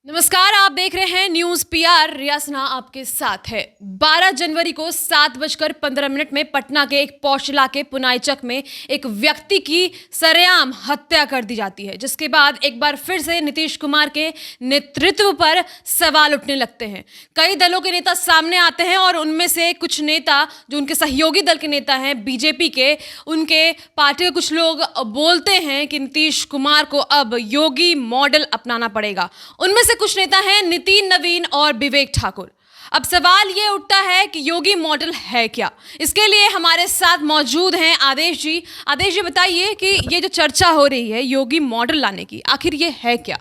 नमस्कार, आप देख रहे हैं न्यूज पीआर। रियासना आपके साथ है। 12 जनवरी को 7:15 में पटना के एक पौष इलाके पुनाईचक में एक व्यक्ति की सरेआम हत्या कर दी जाती है, जिसके बाद एक बार फिर से नीतीश कुमार के नेतृत्व पर सवाल उठने लगते हैं। कई दलों के नेता सामने आते हैं और उनमें से कुछ नेता जो उनके सहयोगी दल के नेता हैं बीजेपी के, उनके पार्टी के कुछ लोग बोलते हैं कि नीतीश कुमार को अब योगी मॉडल अपनाना पड़ेगा। उनमें से कुछ नेता हैं नितिन नवीन और विवेक ठाकुर। अब सवाल ये उठता है कि योगी मॉडल है क्या। इसके लिए हमारे साथ मौजूद हैं आदेश जी। आदेश जी, बताइए कि ये जो चर्चा हो रही है योगी मॉडल लाने की, आखिर ये है क्या?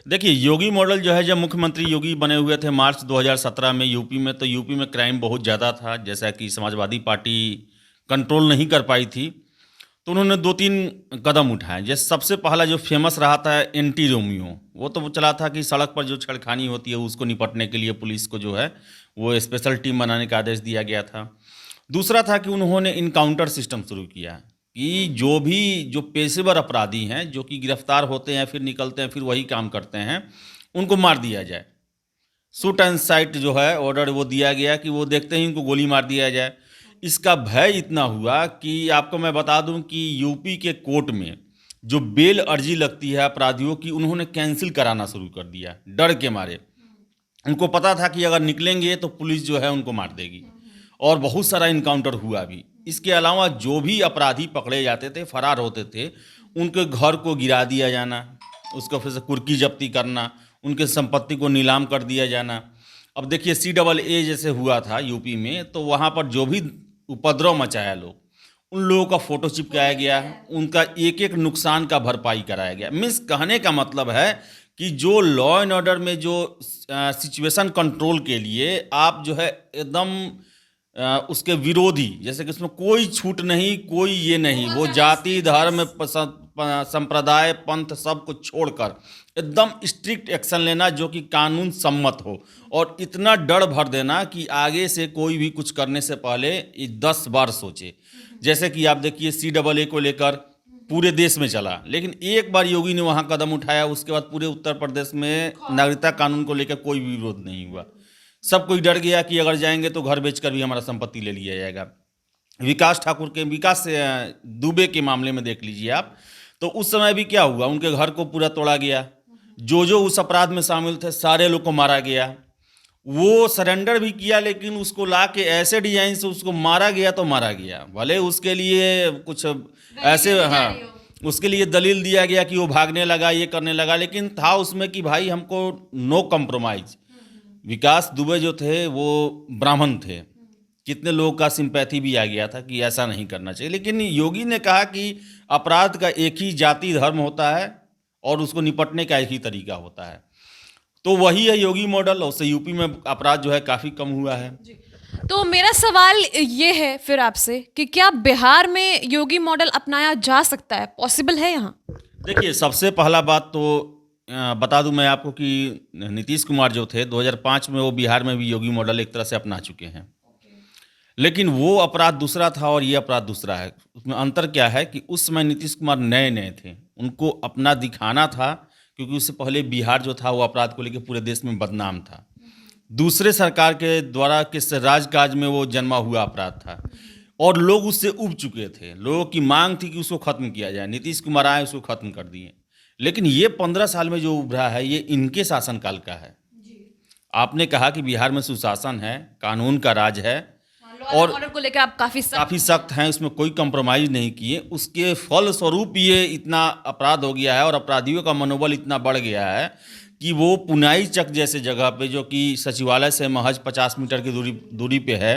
देखिए, योगी मॉडल जो है, जब मुख्यमंत्री योगी बने हुए थे मार्च 2017 में यूपी में, तो यूपी में क्राइम बहुत ज़्यादा था, जैसा कि समाजवादी पार्टी कंट्रोल नहीं कर पाई थी। तो उन्होंने 2-3 कदम उठाए। जैसे सबसे पहला जो फेमस रहा था एंटी रोमियो, वो तो चला था कि सड़क पर जो छेड़खानी होती है उसको निपटने के लिए पुलिस को जो है वो स्पेशल टीम बनाने का आदेश दिया गया था। दूसरा था कि उन्होंने इनकाउंटर सिस्टम शुरू किया कि जो पेशेवर अपराधी हैं, जो कि गिरफ्तार होते हैं फिर निकलते हैं फिर वही काम करते हैं, उनको मार दिया जाए। शूट एंड साइट जो है ऑर्डर वो दिया गया कि वो देखते ही उनको गोली मार दिया जाए। इसका भय इतना हुआ कि आपको मैं बता दूं कि यूपी के कोर्ट में जो बेल अर्जी लगती है अपराधियों की, उन्होंने कैंसिल कराना शुरू कर दिया डर के मारे। उनको पता था कि अगर निकलेंगे तो पुलिस जो है उनको मार देगी, और बहुत सारा इनकाउंटर हुआ भी। इसके अलावा जो भी अपराधी पकड़े जाते थे, फरार होते थे, उनके घर को गिरा दिया जाना, उसको फिर से कुर्की जब्ती करना, उनके संपत्ति को नीलाम कर दिया जाना। अब देखिए CAA जैसे हुआ था यूपी में, तो वहाँ पर जो भी उपद्रव मचाया लोग, उन लोगों का फोटो चिपकाया गया, उनका एक एक नुकसान का भरपाई कराया गया। मीन्स कहने का मतलब है कि जो लॉ एंड ऑर्डर में जो सिचुएशन कंट्रोल के लिए आप जो है एकदम उसके विरोधी, जैसे कि उसमें कोई छूट नहीं, कोई ये नहीं, वो जाति धर्म संप्रदाय पंथ सब कुछ छोड़कर एकदम स्ट्रिक्ट एक्शन लेना जो कि कानून सम्मत हो, और इतना डर भर देना कि आगे से कोई भी कुछ करने से पहले 10 बार सोचे। जैसे कि आप देखिए CAA को लेकर पूरे देश में चला, लेकिन एक बार योगी ने वहाँ कदम उठाया, उसके बाद पूरे उत्तर प्रदेश में नागरिकता कानून को लेकर कोई भी विरोध नहीं हुआ। सब कोई डर गया कि अगर जाएंगे तो घर बेचकर भी हमारा संपत्ति ले लिया जाएगा। विकास दुबे के मामले में देख लीजिए आप, तो उस समय भी क्या हुआ, उनके घर को पूरा तोड़ा गया। जो उस अपराध में शामिल थे सारे लोग को मारा गया। वो सरेंडर भी किया, लेकिन उसको ला के ऐसे डिजाइन से उसको मारा गया तो मारा गया। भले उसके लिए कुछ ऐसे, हाँ, उसके लिए दलील दिया गया कि वो भागने लगा, ये करने लगा, लेकिन था उसमें कि भाई हमको नो कम्प्रोमाइज। विकास दुबे जो थे वो ब्राह्मण थे, कितने लोगों का सिंपैथी भी आ गया था कि ऐसा नहीं करना चाहिए। लेकिन योगी ने कहा कि अपराध का एक ही जाति धर्म होता है और उसको निपटने का एक ही तरीका होता है। तो वही है योगी मॉडल, और उससे यूपी में अपराध जो है काफ़ी कम हुआ है। तो मेरा सवाल ये है फिर आपसे कि क्या बिहार में योगी मॉडल अपनाया जा सकता है, पॉसिबल है यहाँ? देखिए, सबसे पहला बात तो बता दूं मैं आपको कि नीतीश कुमार जो थे 2005 में वो बिहार में भी योगी मॉडल एक तरह से अपना चुके हैं। लेकिन वो अपराध दूसरा था और ये अपराध दूसरा है। उसमें अंतर क्या है कि उस समय नीतीश कुमार नए थे, उनको अपना दिखाना था, क्योंकि उससे पहले बिहार जो था वो अपराध को लेकर पूरे देश में बदनाम था। दूसरे सरकार के द्वारा किस राजकाज में वो जन्मा हुआ अपराध था, और लोग उससे उब चुके थे। लोगों की मांग थी कि उसको खत्म किया जाए। नीतीश कुमार आए, उसको खत्म कर दिए। लेकिन ये 15 साल में जो उभरा है ये इनके शासनकाल का है। आपने कहा कि बिहार में सुशासन है, कानून का राज है, और ऑर्डर को लेकर आप काफी सख्त हैं, उसमें कोई कंप्रोमाइज नहीं किए। उसके फलस्वरूप ये इतना अपराध हो गया है और अपराधियों का मनोबल इतना बढ़ गया है कि वो पुनाईचक जैसे जगह पे, जो कि सचिवालय से महज 50 मीटर की दूरी पे है,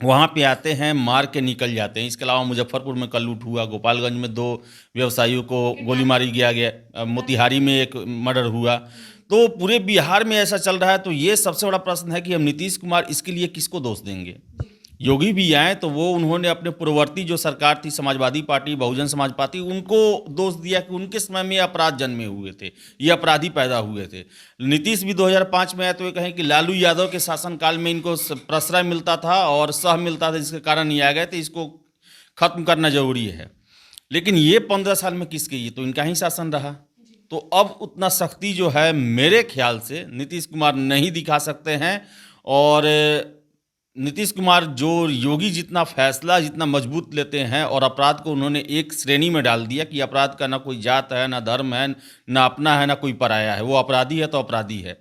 वहाँ पे आते हैं, मार के निकल जाते हैं। इसके अलावा मुजफ्फरपुर में कल लूट हुआ, गोपालगंज में 2 व्यवसायियों को गोली मारी गया, मोतिहारी में एक मर्डर हुआ। तो पूरे बिहार में ऐसा चल रहा है। तो ये सबसे बड़ा प्रश्न है कि हम नीतीश कुमार इसके लिए किसको दोष देंगे। योगी भी आए तो वो उन्होंने अपने पूर्ववर्ती जो सरकार थी, समाजवादी पार्टी, बहुजन समाज पार्टी, उनको दोष दिया कि उनके समय में अपराध जन्मे हुए थे, ये अपराधी पैदा हुए थे। नीतीश भी 2005 में आए तो ये कहें कि लालू यादव के शासनकाल में इनको प्रश्रय मिलता था और सह मिलता था, जिसके कारण ये आ गए थे, इसको खत्म करना जरूरी है। लेकिन ये 15 साल में किसके, ये तो इनका ही शासन रहा। तो अब उतना सख्ती जो है मेरे ख्याल से नीतीश कुमार नहीं दिखा सकते हैं। और नीतीश कुमार जो योगी जितना फैसला जितना मजबूत लेते हैं और अपराध को उन्होंने एक श्रेणी में डाल दिया कि अपराध का ना कोई जात है, ना धर्म है, ना अपना है, ना कोई पराया है, वो अपराधी है तो अपराधी है।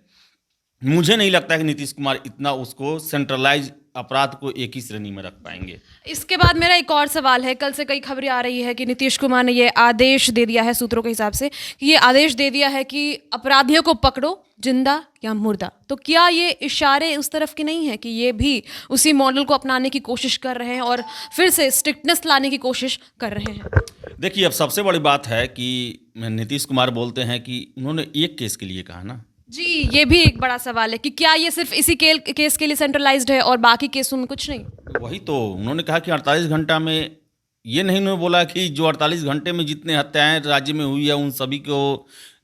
मुझे नहीं लगता कि नीतीश कुमार इतना उसको सेंट्रलाइज अपराध को एक ही श्रेणी में रख पाएंगे। इसके बाद मेरा एक और सवाल है, कल से कई खबरें आ रही है कि नीतीश कुमार ने ये आदेश दे दिया है सूत्रों के हिसाब से कि ये आदेश दे दिया है कि अपराधियों को पकड़ो जिंदा या मुर्दा। तो क्या ये इशारे उस तरफ के नहीं है कि ये भी उसी मॉडल को अपनाने की कोशिश कर रहे हैं और फिर से स्ट्रिक्टनेस लाने की कोशिश कर रहे हैं? देखिए, अब सबसे बड़ी बात है कि नीतीश कुमार बोलते हैं कि उन्होंने एक केस के लिए कहा ना। जी, ये भी एक बड़ा सवाल है कि क्या ये सिर्फ इसी केस के लिए सेंट्रलाइज्ड है और बाकी केसों में कुछ नहीं? वही तो उन्होंने कहा कि 48 घंटा में, ये नहीं उन्होंने बोला कि जो 48 घंटे में जितने हत्याएं राज्य में हुई है उन सभी को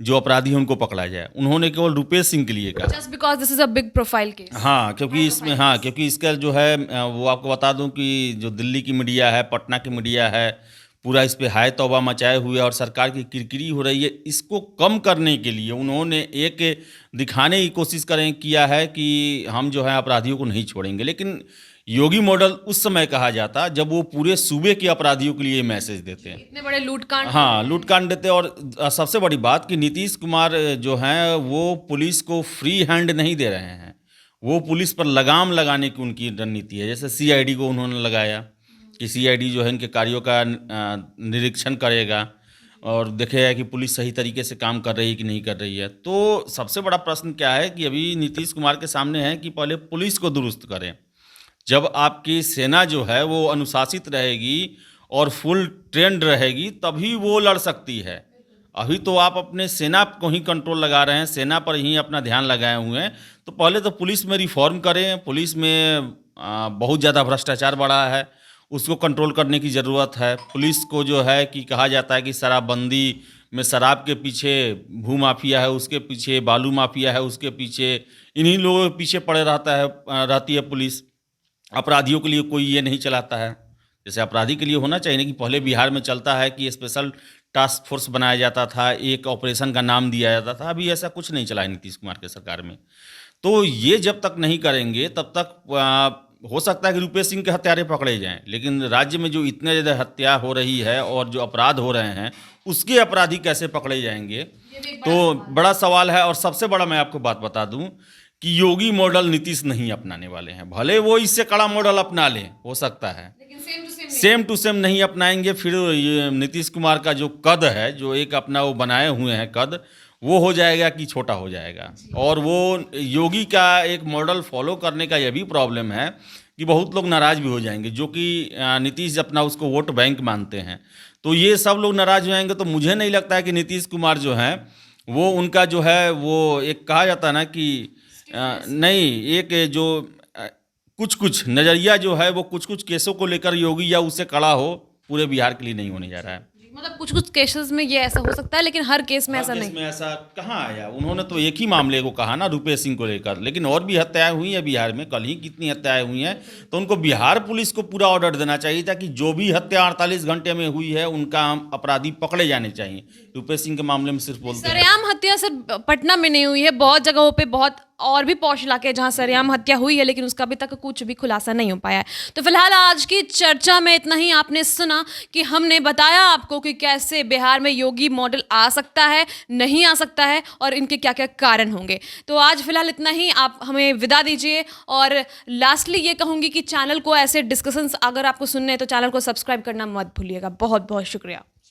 जो अपराधी हैं उनको पकड़ा जाए। उन्होंने केवल रुपेश सिंह के लिए कहा, just because this is a big profile case. हाँ, क्योंकि इसका जो है वो आपको बता दूं कि जो दिल्ली की मीडिया है, पटना की मीडिया है, पूरा इस पे हाय तौबा मचाए हुए और सरकार की किरकिरी हो रही है। इसको कम करने के लिए उन्होंने एक दिखाने की कोशिश किया है कि हम जो है अपराधियों को नहीं छोड़ेंगे। लेकिन योगी मॉडल उस समय कहा जाता जब वो पूरे सूबे के अपराधियों के लिए मैसेज देते हैं, इतने बड़े लूटकांड। हाँ, लूटकांड देते। और सबसे बड़ी बात कि नीतीश कुमार जो हैं वो पुलिस को फ्री हैंड नहीं दे रहे हैं, वो पुलिस पर लगाम लगाने की उनकी रणनीति है। जैसे सीआईडी को उन्होंने लगाया कि सीआईडी जो है इनके कार्यों का निरीक्षण करेगा और देखेगा कि पुलिस सही तरीके से काम कर रही है कि नहीं कर रही है। तो सबसे बड़ा प्रश्न क्या है कि अभी नीतीश कुमार के सामने है कि पहले पुलिस को दुरुस्त करें। जब आपकी सेना जो है वो अनुशासित रहेगी और फुल ट्रेंड रहेगी तभी वो लड़ सकती है। अभी तो आप अपने सेना को ही कंट्रोल लगा रहे हैं, सेना पर ही अपना ध्यान लगाए हुए हैं। तो पहले तो पुलिस में रिफॉर्म करें। पुलिस में बहुत ज़्यादा भ्रष्टाचार बढ़ा है, उसको कंट्रोल करने की ज़रूरत है। पुलिस को जो है कि कहा जाता है कि शराबबंदी में शराब के पीछे भू माफिया है, उसके पीछे बालू माफिया है, उसके पीछे इन्हीं लोगों के पीछे पड़े रहती है पुलिस। अपराधियों के लिए कोई ये नहीं चलाता है जैसे अपराधी के लिए होना चाहिए कि पहले बिहार में चलता है कि स्पेशल टास्क फोर्स बनाया जाता था, एक ऑपरेशन का नाम दिया जाता था। अभी ऐसा कुछ नहीं चला है नीतीश कुमार के सरकार में। तो ये जब तक नहीं करेंगे तब तक हो सकता है कि रुपेश सिंह के हत्यारे पकड़े जाएं, लेकिन राज्य में जो इतने ज़्यादा हत्या हो रही है और जो अपराध हो रहे हैं उसके अपराधी कैसे पकड़े जाएंगे, तो बड़ा सवाल है। और सबसे बड़ा मैं आपको बात बता दूं कि योगी मॉडल नीतीश नहीं अपनाने वाले हैं। भले वो इससे कड़ा मॉडल अपना लें, हो सकता है, सेम टू सेम नहीं अपनाएंगे। फिर ये नीतीश कुमार का जो कद है, जो एक अपना वो बनाए हुए हैं कद, वो हो जाएगा कि छोटा हो जाएगा। और वो योगी का एक मॉडल फॉलो करने का यह भी प्रॉब्लम है कि बहुत लोग नाराज़ भी हो जाएंगे, जो कि नीतीश अपना उसको वोट बैंक मानते हैं। तो ये सब लोग नाराज़ हो जाएंगे। तो मुझे नहीं लगता है कि नीतीश कुमार जो हैं वो उनका जो है वो एक कहा जाता है ना कि नहीं, एक जो कुछ नज़रिया जो है वो कुछ केसों को लेकर योगी या उससे कड़ा हो, पूरे बिहार के लिए नहीं होने जा रहा है। मतलब कुछ केसेस में ये ऐसा हो सकता है, लेकिन हर केस में ऐसा नहीं। केस में ऐसा कहाँ आया? उन्होंने तो एक ही मामले को कहा ना, रुपेश सिंह को लेकर, लेकिन और भी हत्याएं हुई हैं बिहार में। कल ही कितनी हत्याएं हुई हैं। तो उनको बिहार पुलिस को पूरा ऑर्डर देना चाहिए था कि जो भी हत्या 48 घंटे में हुई है उनका अपराधी पकड़े जाने चाहिए। रुपेश सिंह के मामले में सिर्फ बोलते हैं। सरेआम हत्या सिर्फ पटना में नहीं हुई है, बहुत जगहों पे, बहुत और भी पौष इलाके हैं जहाँ सरेआम हत्या हुई है, लेकिन उसका अभी तक कुछ भी खुलासा नहीं हो पाया है। तो फिलहाल आज की चर्चा में इतना ही। आपने सुना कि हमने बताया आपको कि कैसे बिहार में योगी मॉडल आ सकता है, नहीं आ सकता है और इनके क्या क्या कारण होंगे। तो आज फिलहाल इतना ही। आप हमें विदा दीजिए। और लास्टली ये कहूँगी कि चैनल को ऐसे डिस्कशंस अगर आपको सुनने हैं तो चैनल को सब्सक्राइब करना मत भूलिएगा। बहुत बहुत शुक्रिया।